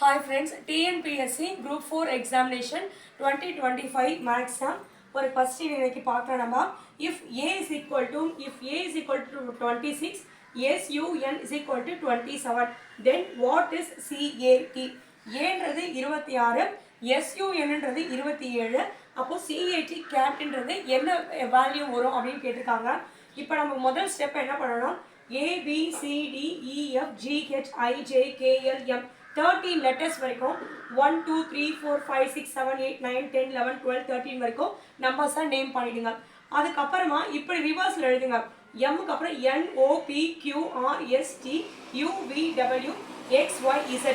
Hi friends, TNPSC Group 4 Examination 2025 Maths ஒரு question இன்னைக்கு பார்க்கலாம் நம்ம. If A is equal to 26, SUN is equal to 27, then what is CAT? Aன்றது 26, SUN ன்றது 27, அப்போ CAT ன்றது என்ன வேல்யூ வரும் அப்படின்னு கேட்டிருக்காங்க. இப்போ நம்ம முதல் ஸ்டெப் என்ன பண்ணணும்? A, B, C, D, E, F, G, H, I, J, K, L, M 13 letters வரைக்கும் 1, 2, 3, 4, 5, 6, 7, 8, 9, 10, 11, 12, 13 வரைக்கும் நம்பர்ஸை நேம் பண்ணிடுங்க. அதுக்கப்புறமா இப்படி ரிவர்ஸில் எழுதுங்க. எம்முக்கு அப்புறம் N, O, P, Q, R, S, T, U, V, W, X, Y, Z.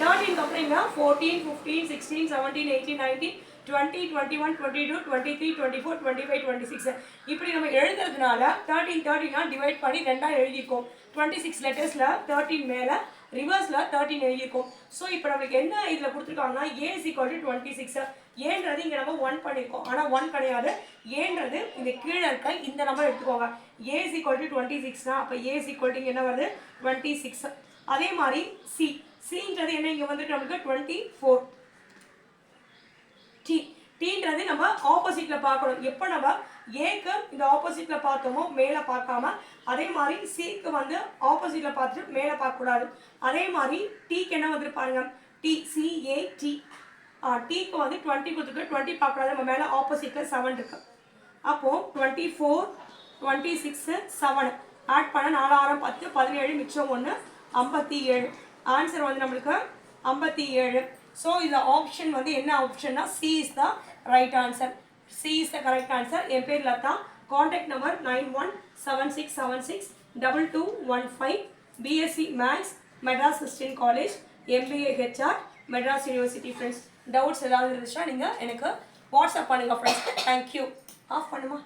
13 அப்புறம் இங்கே 14, 15, 16, 17, 18, 19, 20, 21, 22, 23, 24, 25, 26 இப்படி நம்ம எழுதுறதுனால 13 டிவைட் பண்ணி ரெண்டாக எழுதியிருக்கோம். 26 லெட்டர்ஸில் 13 மேலே ரிவர்ஸில் 13 எழுதியிருக்கோம். ஸோ இப்போ நம்மளுக்கு என்ன இதில் கொடுத்துருக்காங்கன்னா A is equal to 26. ஏன்றது இங்கே நம்ம 1 பண்ணியிருக்கோம், ஆனால் 1 கிடையாது. ஏன்றது இந்த கீழே இருக்க இந்த நம்பர் எடுத்துக்கோங்க. A is equal to 26 அப்போ A is equal to என்ன வருது 26. அதே மாதிரி Cன்றது என்ன இங்கே வந்துட்டு நம்மளுக்கு 24. டீன்றது நம்ம ஆப்போசிட்டில் பார்க்கணும். எப்போ நம்ம ஏக்கு இந்த ஆப்போசிட்டில் பார்த்தோமோ மேலே பார்க்காம, அதே மாதிரி சிக்கு வந்து ஆப்போசிட்டில் பார்த்துட்டு மேலே பார்க்கக்கூடாது. அதே மாதிரி டீக்கு என்ன வந்துட்டு பாருங்க, TCAT. டீக்கு வந்து 20 கொடுத்துருக்கு, 20 பார்க்கக்கூடாது, நம்ம மேலே ஆப்போசிட்டில் 7 இருக்கு. அப்போது 24, 26, 7 ஆட் பண்ண 4 6 10 17 மிச்சம் 1 57. ஆன்சர் வந்து நம்மளுக்கு 57. ஸோ இந்த ஆப்ஷன் வந்து என்ன ஆப்ஷன்னா C is the right answer. C is the correct answer. என் பேர் Latha. Contact number 9176762215. BSc Maths Madras Christian college, MBA HR Madras university. Friends doubts ஏதாவது இருந்துச்சுன்னா நீங்கள் எனக்கு வாட்ஸ்அப் பண்ணுங்கள் ஃப்ரெண்ட்ஸ். தேங்க்யூ. ஆஃப் பண்ணுமா?